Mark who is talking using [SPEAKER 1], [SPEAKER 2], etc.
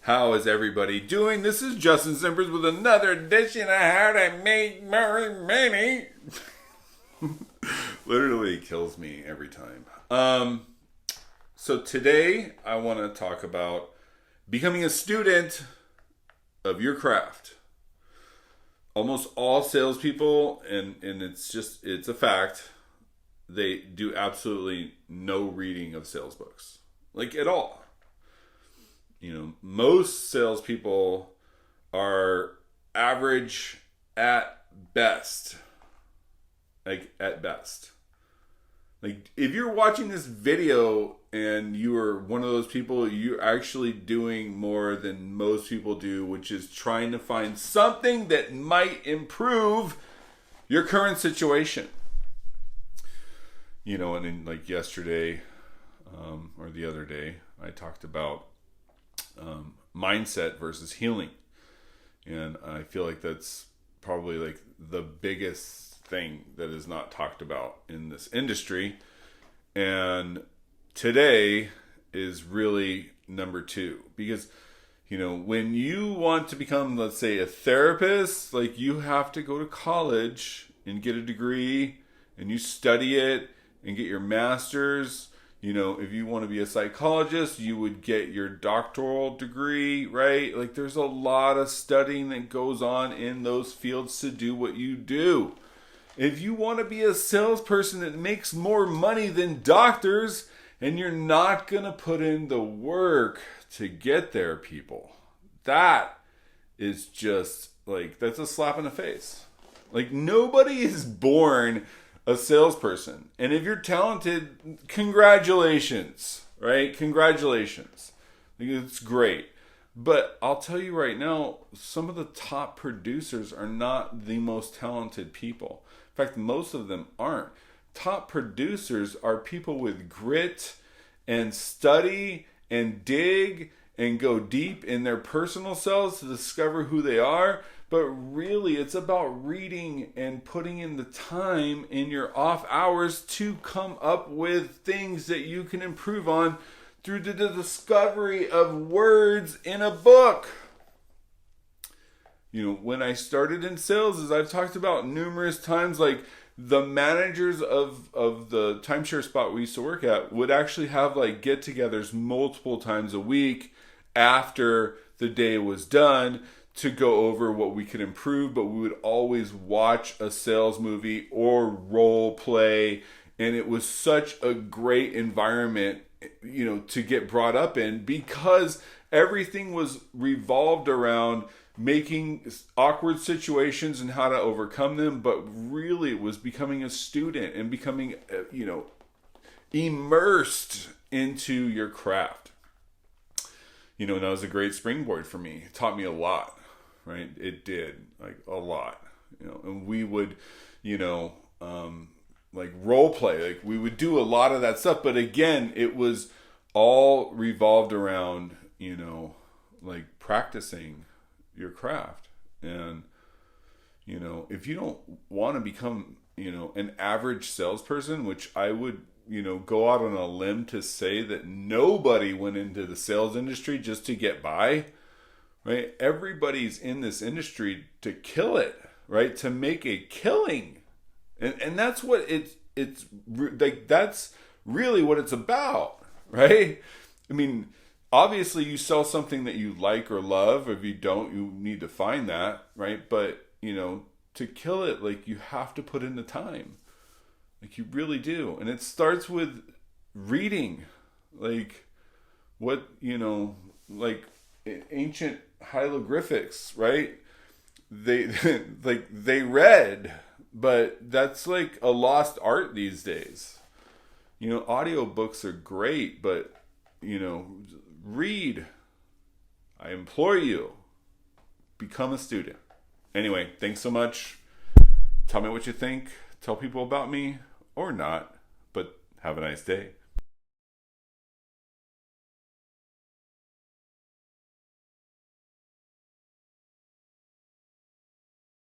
[SPEAKER 1] How is everybody doing? This is Justin Simpers with another edition of How to Make More Money. Literally kills me every time. So today I want to talk about becoming a student of your craft. Almost all salespeople, and it's a fact, they do absolutely no reading of sales books. Like at all. Most salespeople are average at best. Like, at best. Like, if you're watching this video and you are one of those people, you're actually doing more than most people do, which is trying to find something that might improve your current situation. And then, like, yesterday, or the other day, I talked about mindset versus healing. And I feel like that's probably like the biggest thing that is not talked about in this industry. And today is really number 2, because when you want to become, let's say, a therapist, like, you have to go to college and get a degree, and you study it and get your master's. If you want to be a psychologist, you would get your doctoral degree, right? Like, there's a lot of studying that goes on in those fields to do what you do. If you want to be a salesperson that makes more money than doctors, and you're not going to put in the work to get there, people, that is just, like, that's a slap in the face. Like, nobody is born a salesperson. And if you're talented, congratulations, right? Congratulations. It's great. But I'll tell you right now, some of the top producers are not the most talented people. In fact, most of them aren't. Top producers are people with grit and study and dig and go deep in their personal selves to discover who they are. But really, it's about reading and putting in the time in your off hours to come up with things that you can improve on through the discovery of words in a book. When I started in sales, as I've talked about numerous times, like, the managers of the timeshare spot we used to work at would actually have, like, get-togethers multiple times a week after the day was done to go over what we could improve, but we would always watch a sales movie or role play, and it was such a great environment, to get brought up in, because everything was revolved around making awkward situations and how to overcome them, but really it was becoming a student and becoming, immersed into your craft. And that was a great springboard for me. It taught me a lot. Right? It did, like, a lot, and we would, like, role play, like, we would do a lot of that stuff. But again, it was all revolved around, like, practicing your craft. And, if you don't want to become, an average salesperson, which I would, go out on a limb to say that nobody went into the sales industry just to get by. Right? Everybody's in this industry to kill it, right? To make a killing. And that's what it's like, that's really what it's about, right? I mean, obviously you sell something that you like or love. If you don't, you need to find that, right? But, to kill it, like, you have to put in the time. Like, you really do. And it starts with reading, like, what, like, ancient hieroglyphics, right? They they read, but that's like a lost art these days. Audiobooks are great, but read. I implore you, become a student. Anyway, thanks so much. Tell me what you think. Tell people about me or not, but have a nice day.